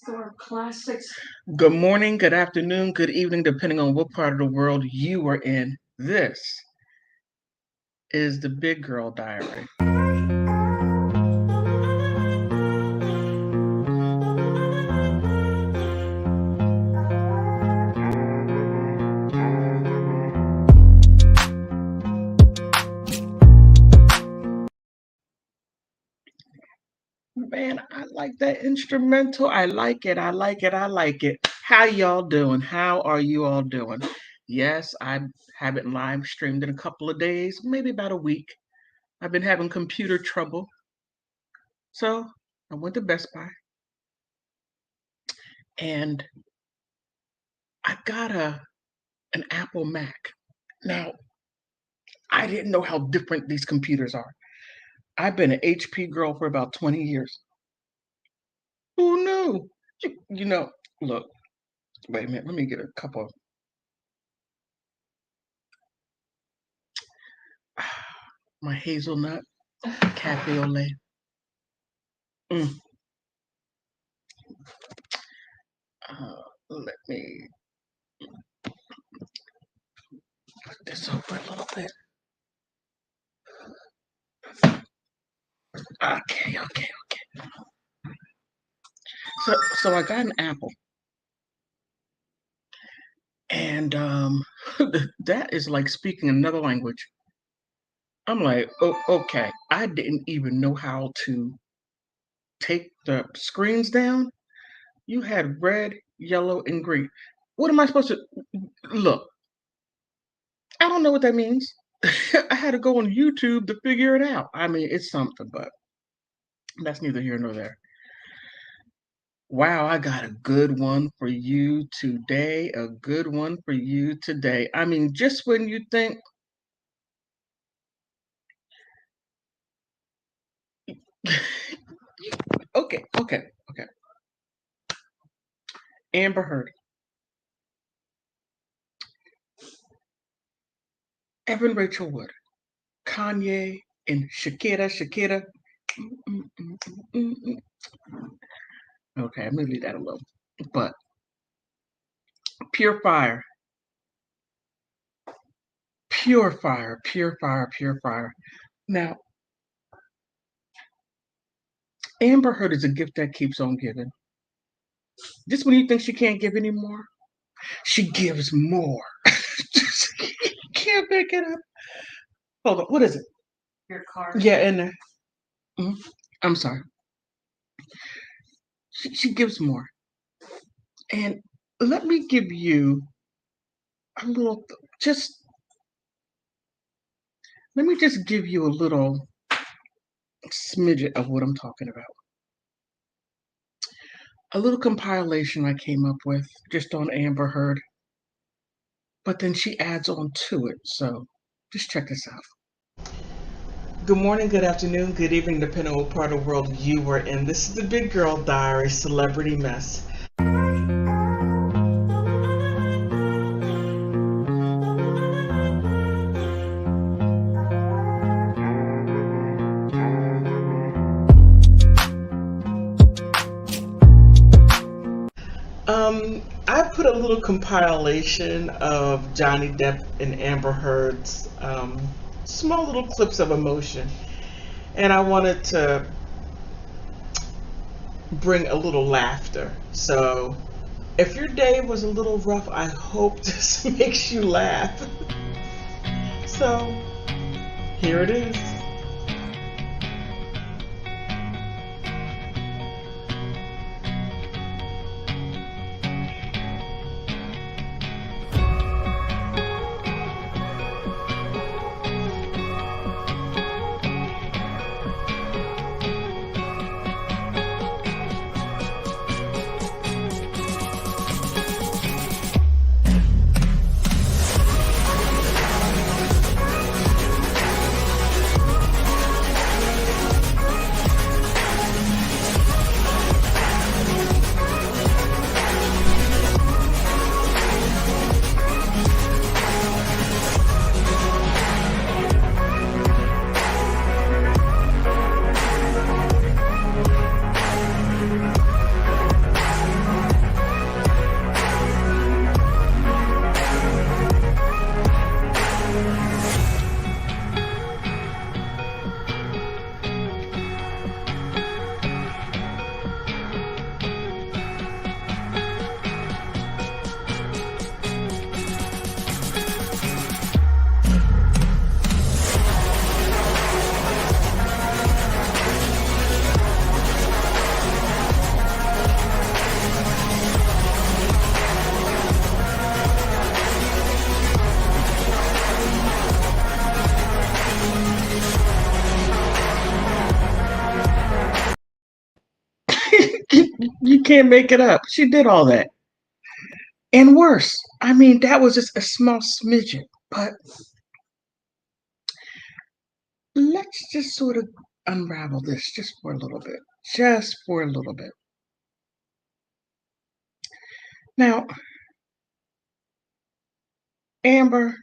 for classics. Good morning, good afternoon, good evening, depending on what part of the world you are in. This is the Big Girl Diary. Man, I like that instrumental. I like it. I like it. I like it. How y'all doing? How are you all doing? Yes, I haven't live streamed in a couple of days, maybe about a week. I've been having computer trouble. So I went to Best Buy and I got an Apple Mac. Now, I didn't know how different these computers are. I've been an HP girl for about 20 years. Who knew? Look, wait a minute, let me get a cup of my hazelnut cafe au lait. Let me put this over a little bit. Okay. So I got an apple. And that is like speaking another language. I'm like, oh, okay. I didn't even know how to take the screens down. You had red, yellow, and green. What am I supposed to look? I don't know what that means. I had to go on YouTube to figure it out. I mean, it's something, but that's neither here nor there. Wow, I got a good one for you today. A good one for you today. I mean, just when you think okay. Amber Heard, Evan Rachel Wood, Kanye, and Shikira. Okay, I'm gonna leave that alone. But pure fire. Now, Amber Heard is a gift that keeps on giving. Just when you think she can't give anymore, she gives more. Can't pick it up. Hold on, what is it? Your card. Yeah, in there. I'm sorry. She gives more. And let me give you a little, let me just give you a little smidget of what I'm talking about. A little compilation I came up with just on Amber Heard. But then she adds on to it. So just check this out. Good morning, good afternoon, good evening, depending on what part of the world you were in. This is the Big Girl Diary Celebrity Mess. I put a little compilation of Johnny Depp and Amber Heard's small little clips of emotion. And I wanted to bring a little laughter. So if your day was a little rough, I hope this makes you laugh. So here it is. You can't make it up. She did all that. And worse. I mean, that was just a small smidgen. But let's just sort of unravel this just for a little bit. Just for a little bit. Now, Amber,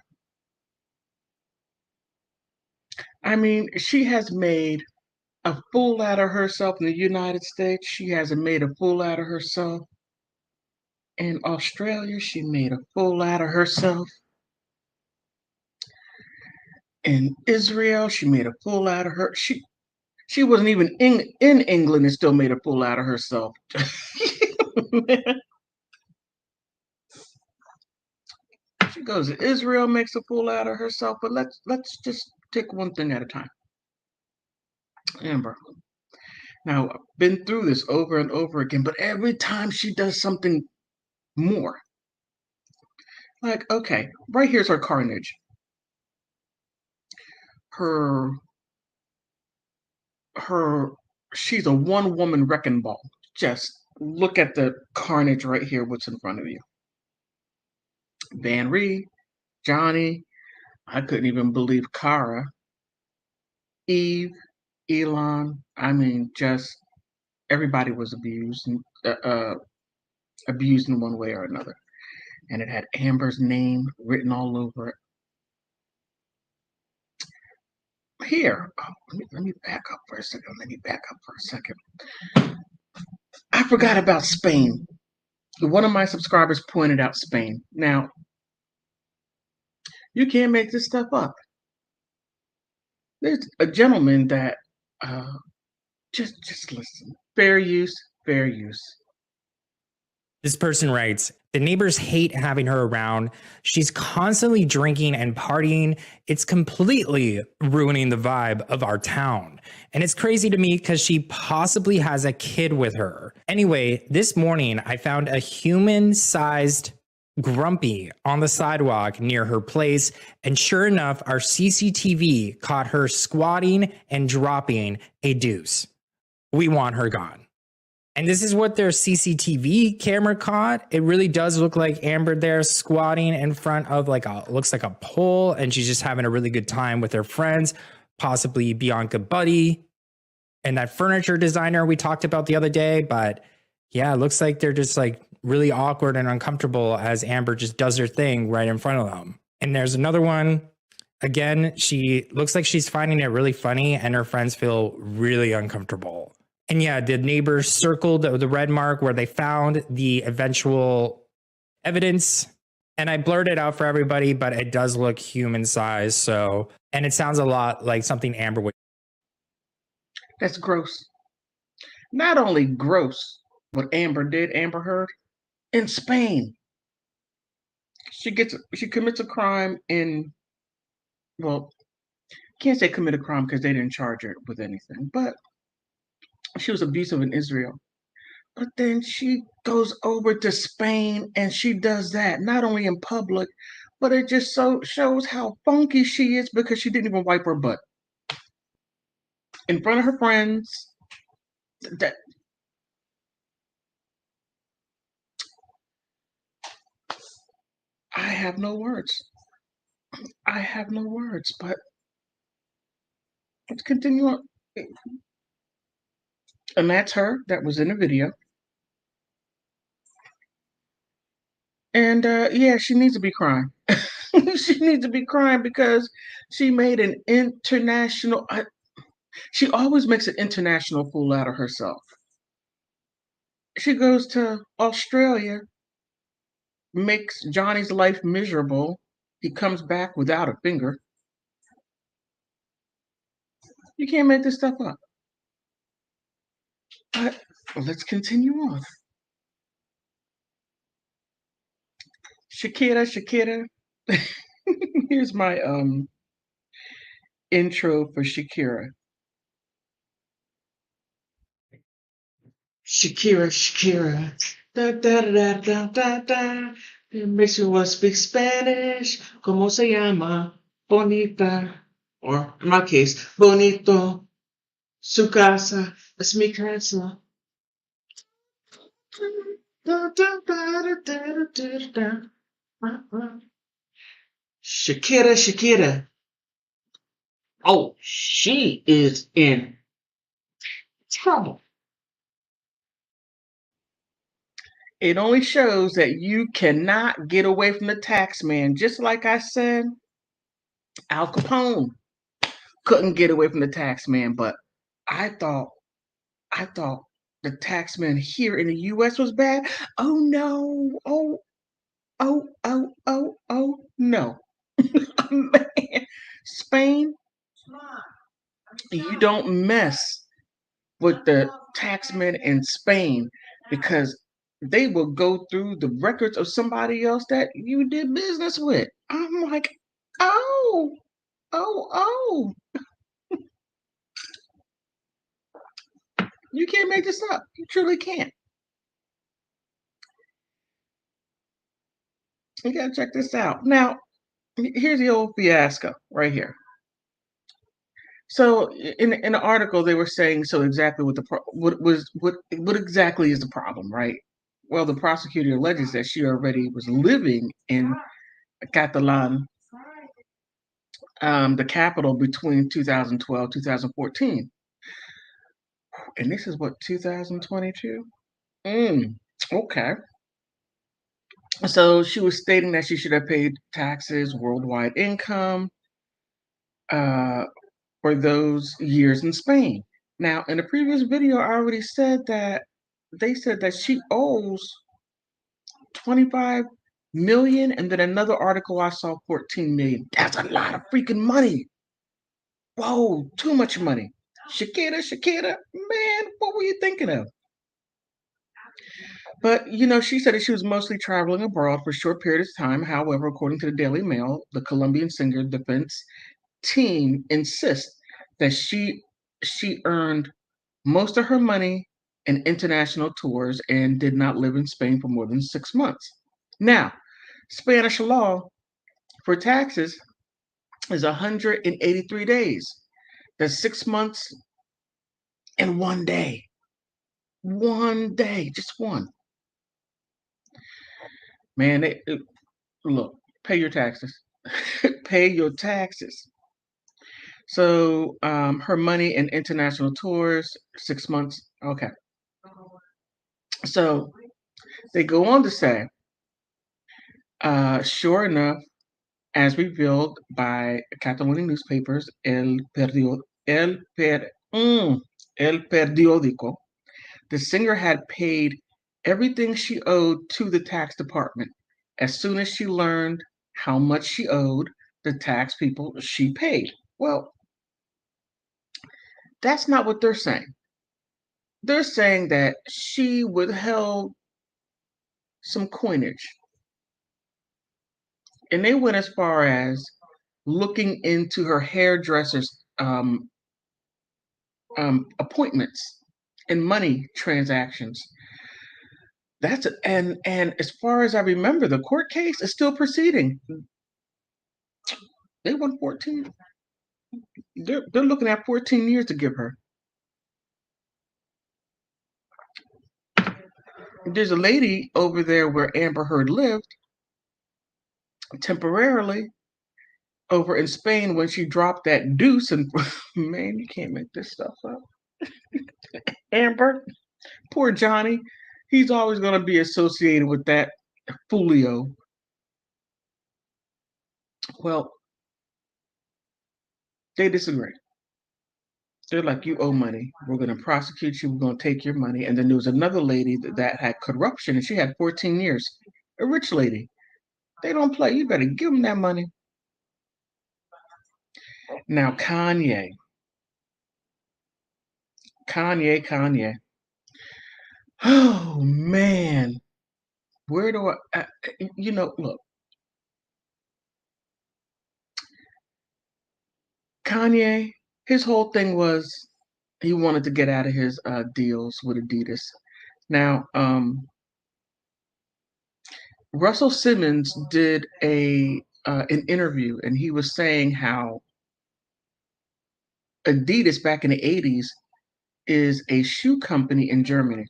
I mean, she has made a fool out of herself in the United States. She hasn't made a fool out of herself in Australia. She made a fool out of herself in Israel. She made a fool out of her. She wasn't even in England and still made a fool out of herself. She goes to Israel, makes a fool out of herself. But let's just take one thing at a time. Amber. Now, I've been through this over and over again, but every time she does something more, like, okay, right here's her carnage. Her, her, she's a one-woman wrecking ball. Just look at the carnage right here, what's in front of you. Van Ree, Johnny, I couldn't even believe Kara, Eve, Elon. I mean, just everybody was abused in one way or another. And it had Amber's name written all over it. Here, oh, let me back up for a second. I forgot about Spain. One of my subscribers pointed out Spain. Now, you can't make this stuff up. There's a gentleman that just listen. Fair use, fair use. This person writes, the neighbors hate having her around. She's constantly drinking and partying. It's completely ruining the vibe of our town. And it's crazy to me because she possibly has a kid with her. Anyway, this morning I found a human-sized Grumpy on the sidewalk near her place. And sure enough, our CCTV caught her squatting and dropping a deuce. We want her gone. And this is what their CCTV camera caught. It really does look like Amber there squatting in front of looks like a pole, and she's just having a really good time with her friends, possibly Bianca Buddy and that furniture designer we talked about the other day. But yeah, it looks like they're just like really awkward and uncomfortable as Amber just does her thing right in front of them. And there's another one. Again, she looks like she's finding it really funny, and her friends feel really uncomfortable. And yeah, the neighbors circled the red mark where they found the eventual evidence. And I blurred it out for everybody, but it does look human sized. So, and it sounds a lot like something Amber would. That's gross. Not only gross, what Amber Heard, in Spain. She commits a crime in, well, can't say commit a crime because they didn't charge her with anything, but she was abusive in Israel. But then she goes over to Spain and she does that, not only in public, but it just so shows how funky she is because she didn't even wipe her butt. In front of her friends. That I have no words. But let's continue on. And that's her that was in the video. And yeah, she needs to be crying. She needs to be crying because she made an international. She always makes an international fool out of herself. She goes to Australia, makes Johnny's life miserable. He comes back without a finger. You can't make this stuff up. But let's continue on. Shikira. Here's my intro for Shikira. Shakira. Da da da da da da. It makes me want to speak Spanish. ¿Cómo se llama? Bonita. Or in my case, bonito. Su casa. Es mi casa. Shakira. Oh, she is in trouble. It only shows that you cannot get away from the tax man. Just like I said, Al Capone couldn't get away from the tax man, but I thought the tax man here in the US was bad. Oh no. Oh no. Man. Spain, you don't mess with the taxmen in Spain because they will go through the records of somebody else that you did business with. I'm like, oh, oh. You can't make this up. You truly can't. You gotta check this out. Now, here's the old fiasco right here. So in the article they were saying so exactly what exactly is the problem, right? Well, the prosecutor alleges that she already was living in Catalan, the capital, between 2012 2014, and this is what 2022. Okay. So she was stating that she should have paid taxes, worldwide income, uh, for those years in Spain. Now, in the previous video, I already said that they said that she owes 25 million, and then another article I saw 14 million. That's a lot of freaking money. Whoa, too much money. Shakira, man, what were you thinking of? But she said that she was mostly traveling abroad for short periods of time. However, according to the Daily Mail, the Colombian singer defense team insists that she earned most of her money in international tours and did not live in Spain for more than 6 months. Now, Spanish law for taxes is 183 days. That's 6 months and one day. One day, just one. Man, look, pay your taxes. Pay your taxes. So her money in international tours, 6 months. Okay. So they go on to say, sure enough, as revealed by Catalonian newspapers, El Periódico, the singer had paid everything she owed to the tax department. As soon as she learned how much she owed the tax people, she paid. Well, that's not what they're saying. They're saying that she withheld some coinage. And they went as far as looking into her hairdresser's appointments and money transactions. And as far as I remember, the court case is still proceeding. They won 14. They're looking at 14 years to give her. There's a lady over there where Amber Heard lived temporarily over in Spain when she dropped that deuce, and man, you can't make this stuff up. Amber, poor Johnny, he's always going to be associated with that Fulio. Well, they disagree. They're like, you owe money. We're going to prosecute you. We're going to take your money. And then there was another lady that had corruption, and she had 14 years. A rich lady. They don't play. You better give them that money. Now, Kanye. Oh, man. Where do look. Kanye, his whole thing was he wanted to get out of his deals with Adidas. Now, Russell Simmons did an interview, and he was saying how Adidas back in the 80s is a shoe company in Germany.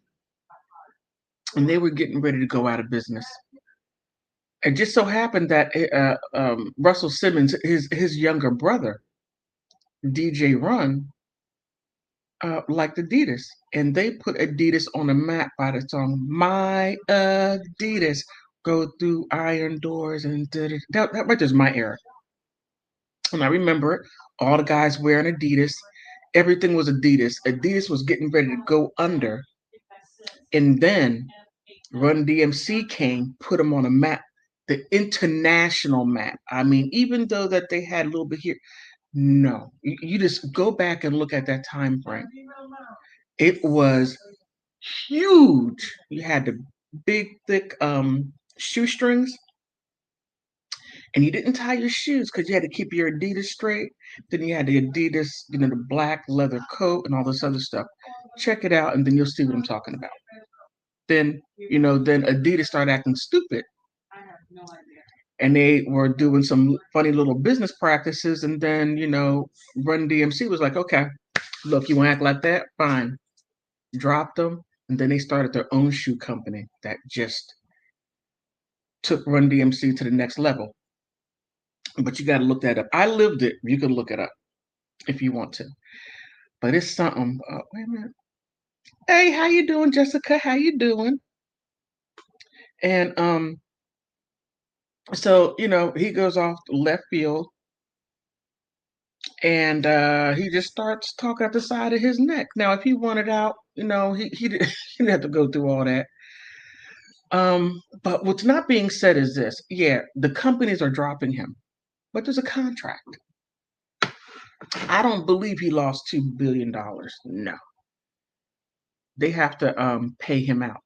and they were getting ready to go out of business. It just so happened that Russell Simmons, his younger brother, DJ Run, liked Adidas, and they put Adidas on the map by the song "My Adidas." Go through iron doors and that right there's my era. And I remember it. All the guys wearing Adidas. Everything was Adidas. Adidas was getting ready to go under, and then Run DMC came, put them on a map, the international map. I mean, even though that they had a little bit here, no, you just go back and look at that time frame. It was huge. You had the big, thick shoestrings, and you didn't tie your shoes because you had to keep your Adidas straight. Then you had the Adidas, the black leather coat and all this other stuff. Check it out, and then you'll see what I'm talking about. Then, then Adidas started acting stupid, and they were doing some funny little business practices. And then, Run DMC was like, okay, look, you want to act like that? Fine. Dropped them. And then they started their own shoe company that just took Run DMC to the next level. But you got to look that up. I lived it. You can look it up if you want to. But it's something. Wait a minute. Hey, how you doing, Jessica? How you doing? And so he goes off left field, and he just starts talking at the side of his neck. Now, if he wanted out, he didn't have to go through all that. But what's not being said is this: yeah, the companies are dropping him, but there's a contract. I don't believe he lost $2 billion. No, they have to pay him out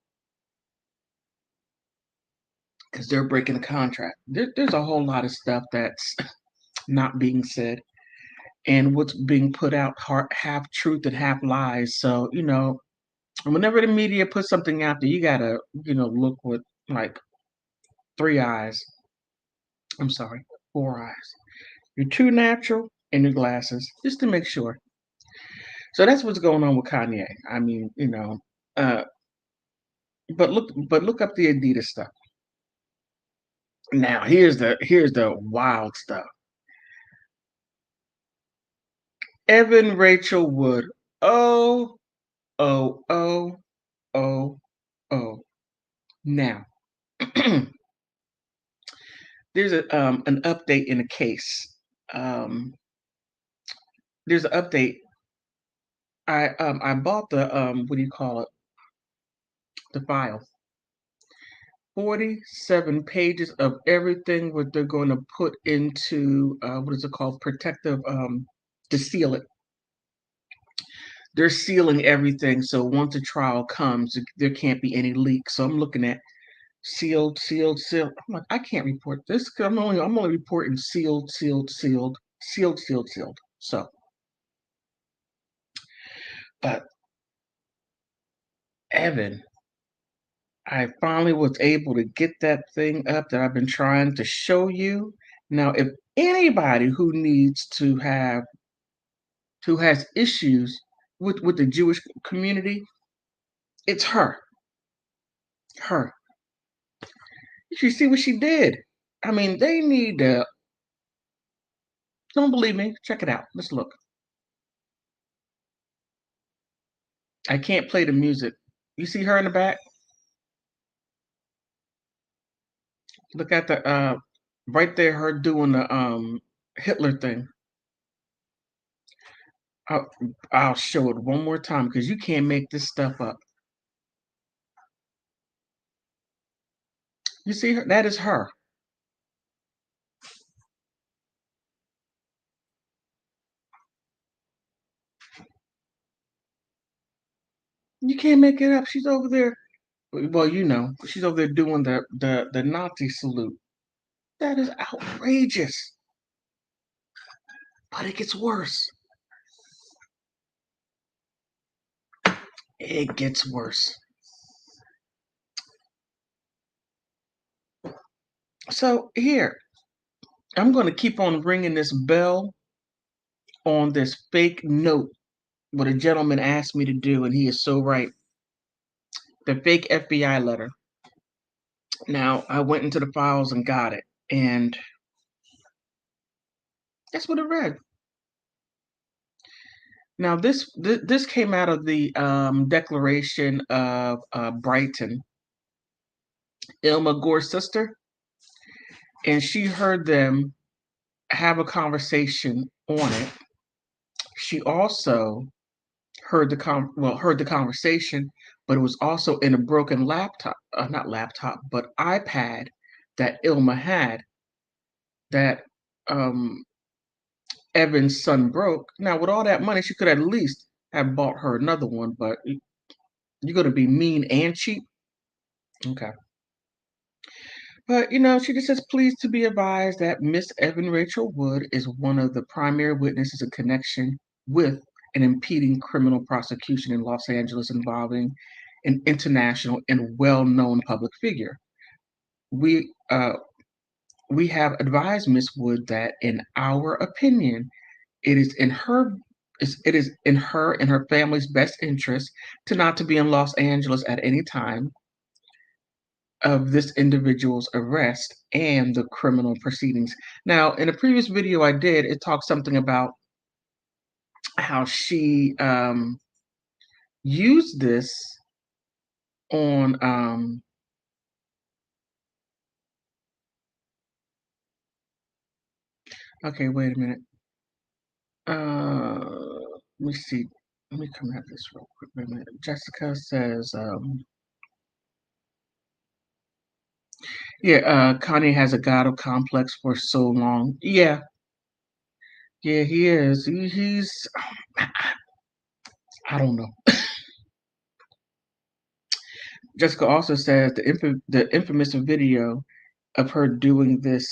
because they're breaking the contract. There's a whole lot of stuff that's not being said, and what's being put out half truth and half lies. So whenever the media puts something out there, you gotta look with like 3 eyes. I'm sorry, 4 eyes. Your true natural and your glasses, just to make sure. So that's what's going on with Kanye. I mean, but look up the Adidas stuff. Now here's the wild stuff. Evan Rachel Wood. Oh, oh, oh, oh, oh. Now there's an update in a case. There's an update. I bought the what do you call it? The file. 47 pages of everything what they're going to put into what is it called? Protective to seal it. They're sealing everything, so once the trial comes, there can't be any leaks. So I'm looking at sealed, sealed, sealed. I'm like, I can't report this because I'm only reporting sealed, sealed, sealed, sealed, sealed, sealed. So, but Evan, I finally was able to get that thing up that I've been trying to show you. Now, if anybody who has issues with the Jewish community, it's her. Her. You should see what she did. I mean, they need to. Don't believe me? Check it out. Let's look. I can't play the music. You see her in the back? Look at the right there, her doing the Hitler thing. I'll show it one more time because you can't make this stuff up. You see her? That is her. You can't make it up. She's over there. Well, she's over there doing the Nazi salute. That is outrageous. But it gets worse. It gets worse. So here, I'm going to keep on ringing this bell on this fake note what a gentleman asked me to do, and he is so right. the fake FBI letter. Now, I went into the files and got it, and that's what it read. Now, this came out of the declaration of Brighton, Ilma Gore's sister, and she heard them have a conversation on it. She also heard the conversation, but it was also in a broken laptop, not laptop, but iPad that Ilma had that Evan's son broke. Now, with all that money, she could at least have bought her another one, but you're going to be mean and cheap? Okay. But, she just says, pleased to be advised that Miss Evan Rachel Wood is one of the primary witnesses in connection with an impeding criminal prosecution in Los Angeles involving an international and well-known public figure. We have advised Miss Wood that, in our opinion, it is in her and her family's best interest to not to be in Los Angeles at any time of this individual's arrest and the criminal proceedings. Now, in a previous video I did, it talked something about how she used this on okay, wait a minute. Let me see. Let me come at this real quick. Wait a minute. Jessica says, yeah, Kanye has a God complex for so long. Yeah, he is. He's, I don't know. Jessica also says the infamous video of her doing this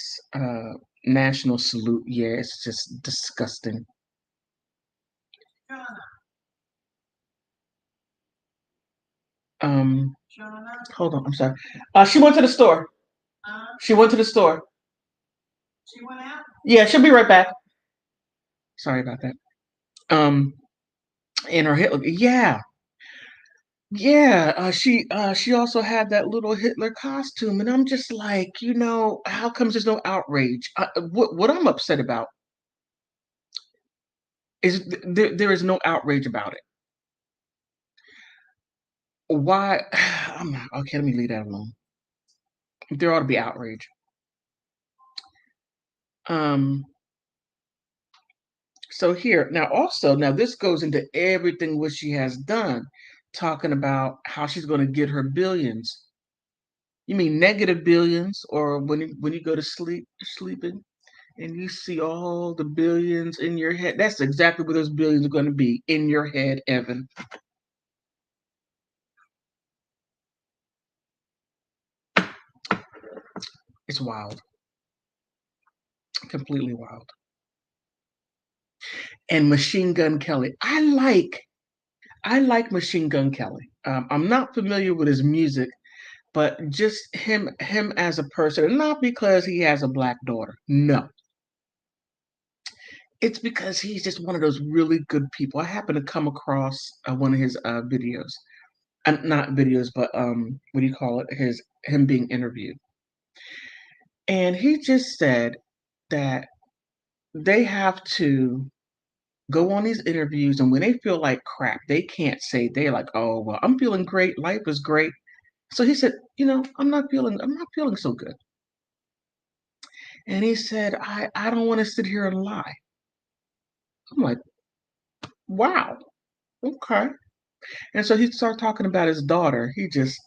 national salute. Yeah, it's just disgusting. Hold on. I'm sorry. She went to the store. She went to the store. She went out? Yeah, she'll be right back. Sorry about that. And her Hitler. Yeah. Yeah, she also had that little Hitler costume, and I'm just like, how comes there's no outrage? What I'm upset about is there is no outrage about it. Why? I'm not okay. Let me leave that alone. There ought to be outrage. So here now this goes into everything what she has done, talking about how she's going to get her billions. You mean negative billions, or when you go to sleeping, and you see all the billions in your head? That's exactly where those billions are going to be, in your head, Evan. It's wild, completely wild. And Machine Gun Kelly, I like Machine Gun Kelly. I'm not familiar with his music, but just him as a person, and not because he has a black daughter. No, it's because he's just one of those really good people. I happened to come across one of his videos, not videos, but what do you call it? Him being interviewed, and he just said that they have to go on these interviews, and when they feel like crap, they can't say, they're like, oh well, I'm feeling great, life is great. So he said, I'm not feeling so good. And he said, I don't want to sit here and lie. I'm like, wow, okay. And so he started talking about his daughter. He just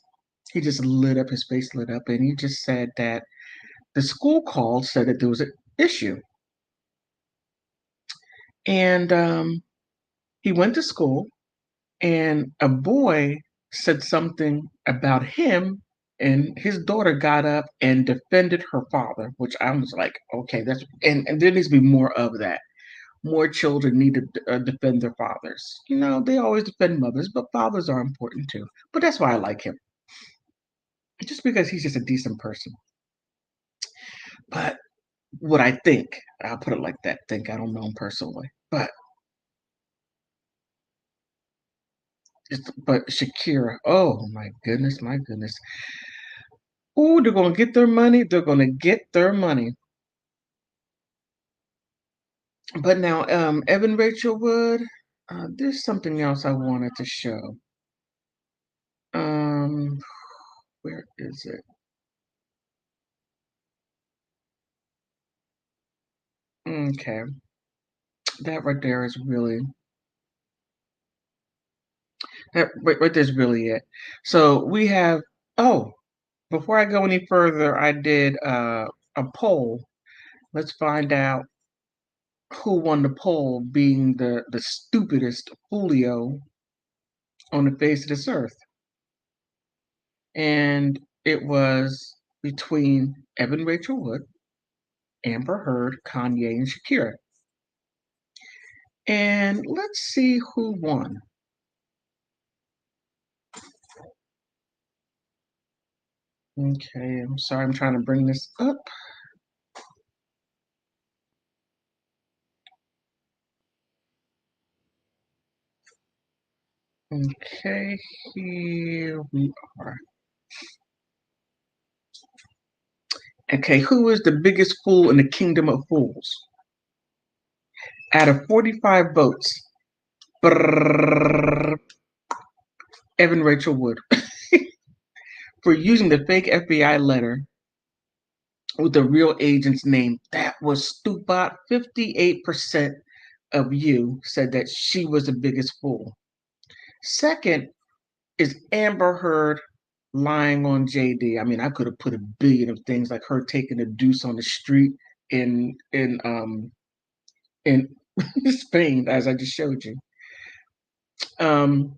lit up, his face lit up, and he just said that the school called, said that there was an issue. And he went to school, and a boy said something about him, and his daughter got up and defended her father, which I was like, okay, and there needs to be more of that. More children need to defend their fathers. They always defend mothers, but fathers are important too. But that's why I like him, just because he's just a decent person. But what I think, I'll put it like that, I don't know him personally, but But Shakira, oh my goodness, my goodness. Oh, they're gonna get their money. They're gonna get their money. But now, Evan Rachel Wood, there's something else I wanted to show. Um, where is it? Okay, that right there is really that right there's really it. So we have. Oh, before I go any further, I did a poll. Let's find out who won the poll, being the stupidest Julio on the face of this earth, and it was between Evan Rachel Wood, Amber Heard, Kanye, and Shakira. And let's see who won. Okay, I'm sorry, I'm trying to bring this up. Okay, here we are. Okay, who is the biggest fool in the kingdom of fools? Out of 45 votes, brrrr, Evan Rachel Wood for using the fake FBI letter with the real agent's name. That was stupid. 58% of you said that she was the biggest fool. Second is Amber Heard lying on JD. I mean, I could have put a billion of things like her taking a deuce on the street in Spain, as I just showed you. Um,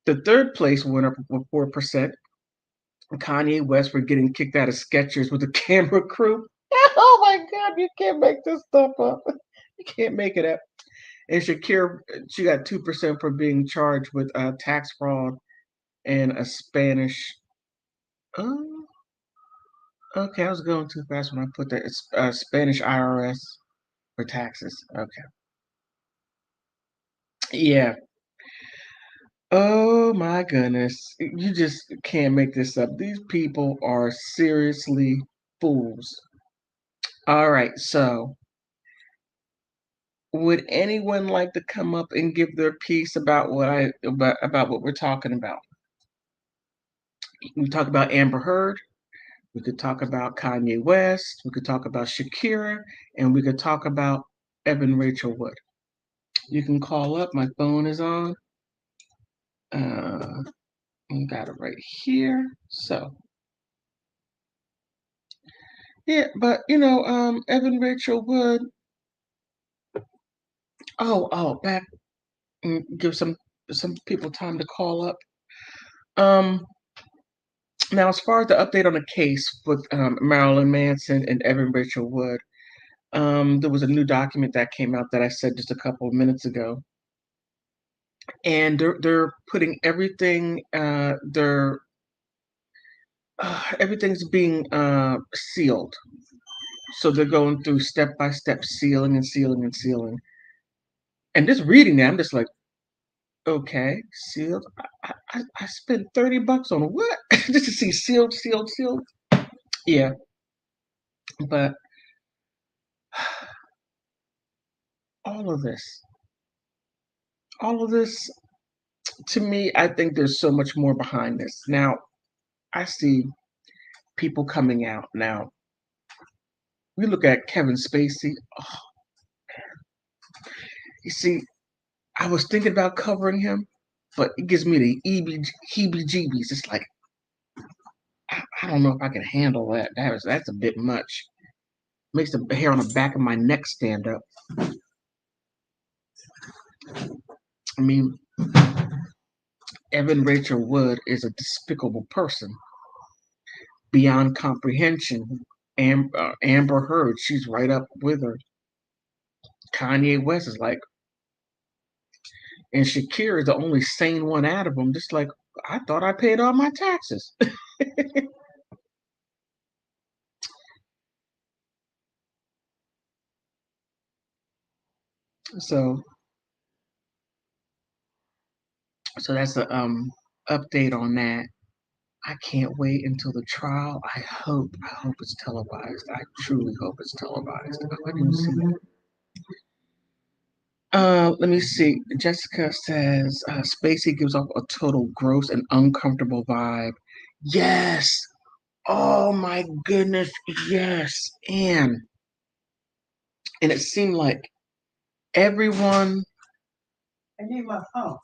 the third place winner with 4%, Kanye West for getting kicked out of Skechers with a camera crew. Oh my God, you can't make this stuff up. You can't make it up. And Shakira, she got 2% for being charged with tax fraud and a Spanish. Oh, okay, I was going too fast when I put that. It's Spanish IRS for taxes. Okay. Yeah. Oh my goodness. You just can't make this up. These people are seriously fools. All right, so would anyone like to come up and give their piece about about what we're talking about? We talk about Amber Heard, we could talk about Kanye West, we could talk about Shakira, and we could talk about Evan Rachel Wood. You can call up. My phone is on. I got it right here. So yeah, but Evan Rachel Wood. Back. Give some people time to call up. Um, Now, as far as the update on the case with Marilyn Manson and Evan Rachel Wood, there was a new document that came out that I said just a couple of minutes ago, and they're putting everything. Everything's being sealed, so they're going through step by step sealing and sealing and sealing. And just reading that, I'm just like, okay, sealed. I spent $30 on what just to see sealed, sealed, sealed. Yeah, but all of this, all of this, to me, I think there's so much more behind this. Now, I see people coming out. Now, we look at Kevin Spacey. Oh, you see, I was thinking about covering him, but it gives me the heebie-jeebies. It's like, I don't know if I can handle that. That's a bit much. Makes the hair on the back of my neck stand up. I mean, Evan Rachel Wood is a despicable person beyond comprehension. Amber Heard, she's right up with her. Kanye West is like, and Shakira is the only sane one out of them. Just like, I thought I paid all my taxes. So So that's the update on that. I can't wait until the trial. I hope it's televised. I truly hope it's televised. I didn't see it. Let me see. Jessica says Spacey gives off a total gross and uncomfortable vibe. Yes. Oh my goodness. Yes. And it seemed like everyone. I need my phone.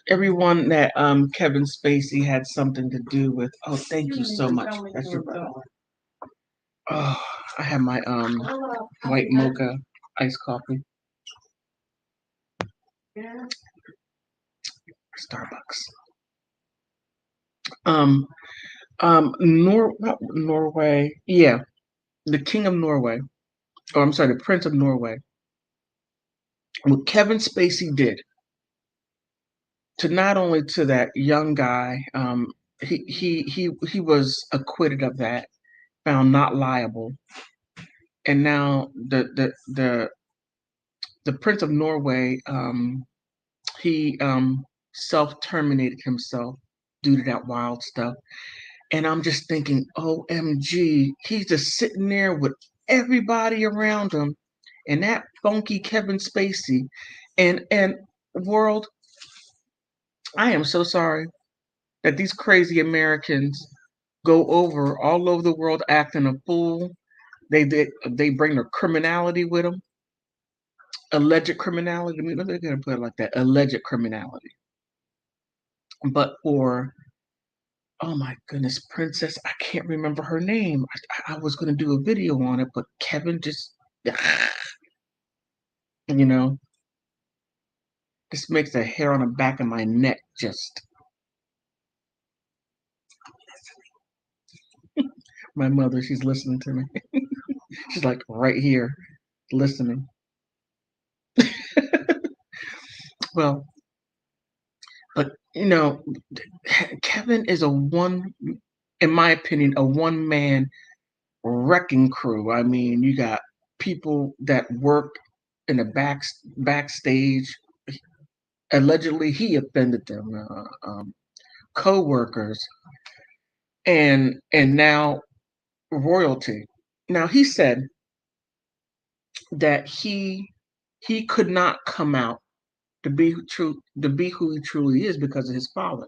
Everyone that Kevin Spacey had something to do with. Oh, thank you so much. That's your brother. Oh, I have my white mocha iced coffee. Yeah. Starbucks. Norway. Yeah, the King of Norway. Oh, I'm sorry, the Prince of Norway. What Kevin Spacey did to not only to that young guy, he was acquitted of that, found not liable, and now the Prince of Norway, he self-terminated himself due to that wild stuff. And I'm just thinking, OMG, he's just sitting there with everybody around him and that funky Kevin Spacey. And world, I am so sorry that these crazy Americans go all over the world acting a fool. They bring their criminality with them, alleged criminality. I mean, they're gonna put it like that, alleged criminality. But for oh my goodness, Princess, I can't remember her name. I was gonna do a video on it, but Kevin just, you know, this makes the hair on the back of my neck just. My mother, she's listening to me. She's like right here, listening. Well, but Kevin is in my opinion, a one-man wrecking crew. I mean, you got people that work in the backstage. Allegedly, he offended them, co-workers, and now royalty. Now he said that he could not come out to be who he truly is because of his father.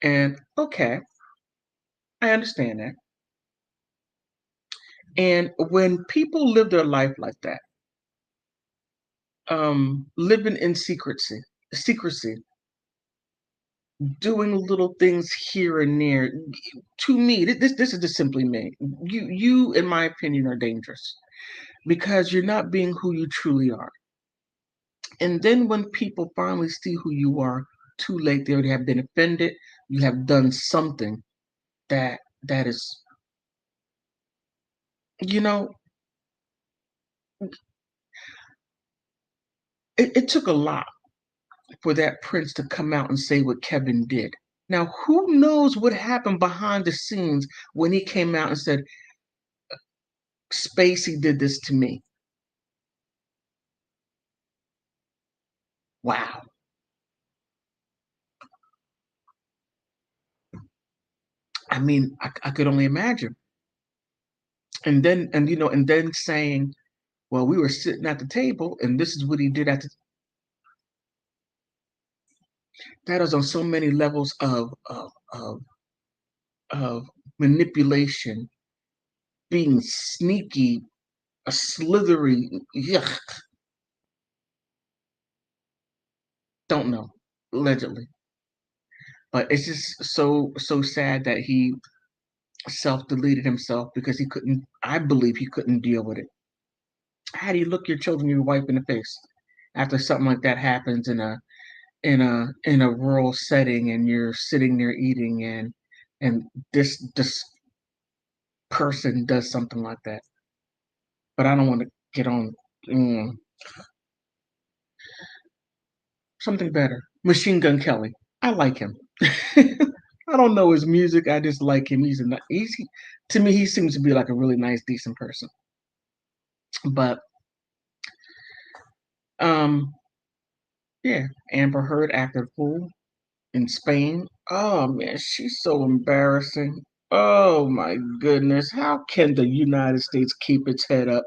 And okay, I understand that. And when people live their life like that, living in secrecy, doing little things here and there, to me, this is just simply me. You, in my opinion, are dangerous because you're not being who you truly are. And then when people finally see who you are, too late. They already have been offended. You have done something that is, you know, it took a lot for that prince to come out and say what Kevin did. Now, who knows what happened behind the scenes when he came out and said, Spacey did this to me. Wow. I mean, I could only imagine. And then saying, well, we were sitting at the table and this is what he did that is on so many levels of manipulation, being sneaky, a slithery, yuck. Don't know, allegedly. But it's just so sad that he self-deleted himself because he couldn't. I believe he couldn't deal with it. How do you look your children, your wife in the face after something like that happens in a rural setting and you're sitting there eating and this person does something like that? But I don't want to get on something better. Machine Gun Kelly. I like him. I don't know his music. I just like him. To me, he seems to be like a really nice, decent person. But Yeah, Amber Heard acted a fool in Spain. Oh man, she's so embarrassing. Oh my goodness, how can the United States keep its head up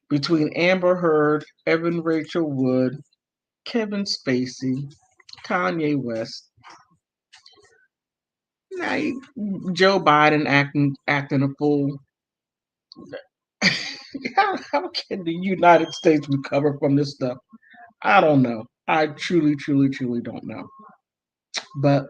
between Amber Heard, Evan Rachel Wood, Kevin Spacey, Kanye West? Now Joe Biden acting a fool. How can the United States recover from this stuff? I don't know. I truly, truly, truly don't know. But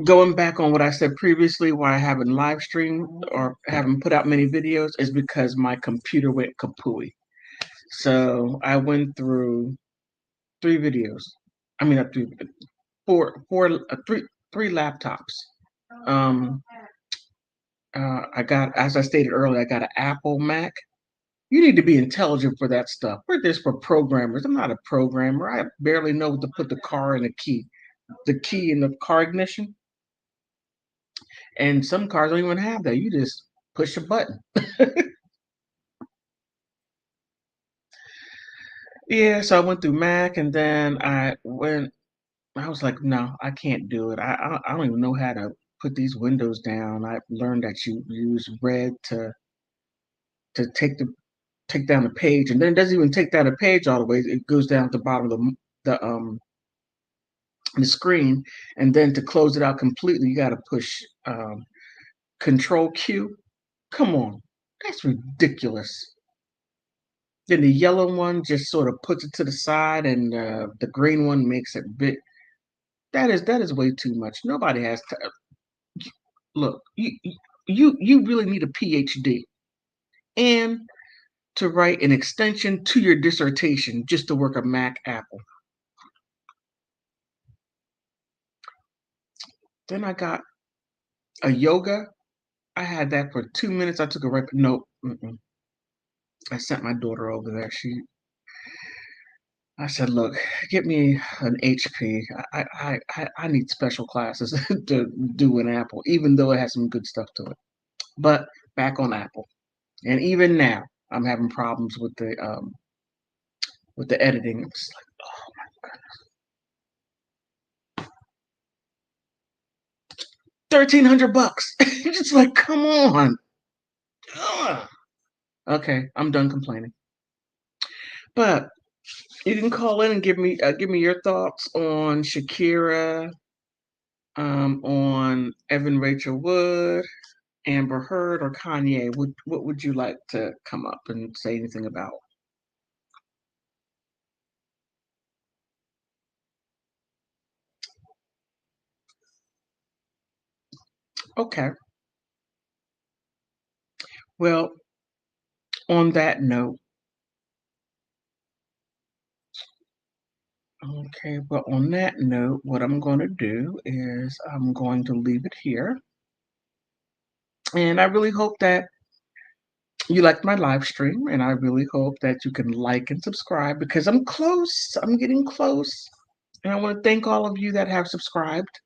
going back on what I said previously, why I haven't live streamed or haven't put out many videos is because my computer went kapooey. So I went through three videos. I mean, not three, three laptops. Um, I got, as I stated earlier, I got an Apple Mac. You need to be intelligent for that stuff. We're this for programmers. I'm not a programmer. I barely know what to put the car in the key in the car ignition. And some cars don't even have that. You just push a button. Yeah, so I went through Mac, and then I was like, no, I can't do it. I don't even know how to put these windows down. I learned that you use red to take down the page, and then it doesn't even take down the page all the way. It goes down at the bottom of the screen, and then to close it out completely, you got to push Control Q. Come on, that's ridiculous. Then the yellow one just sort of puts it to the side, and the green one makes it big. That is way too much. Nobody has to look. You really need a PhD and to write an extension to your dissertation just to work a Mac Apple. Then I got a yoga. I had that for 2 minutes. I took a right. Nope. I sent my daughter over there. I said, look, get me an HP. I need special classes to do an Apple, even though it has some good stuff to it. But back on Apple, and even now, I'm having problems with the editing. It's like, oh my god, $1,300. It's like, come on. Ugh. Okay, I'm done complaining. But you can call in and give me your thoughts on Shakira, on Evan Rachel Wood, Amber Heard, or Kanye. What would you like to come up and say anything about? Okay. Well, on that note, what I'm going to do is I'm going to leave it here. And I really hope that you liked my live stream, and I really hope that you can like and subscribe because I'm close. I'm getting close. And I want to thank all of you that have subscribed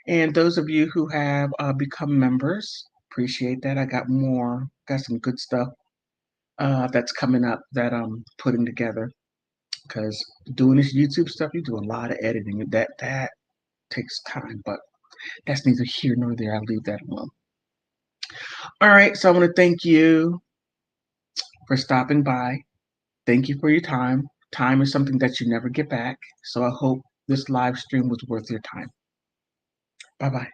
and those of you who have become members. Appreciate that. Got some good stuff that's coming up that I'm putting together because doing this YouTube stuff, you do a lot of editing. That takes time, but that's neither here nor there. I'll leave that alone. All right, so I want to thank you for stopping by. Thank you for your time. Time is something that you never get back, so I hope this live stream was worth your time. Bye bye.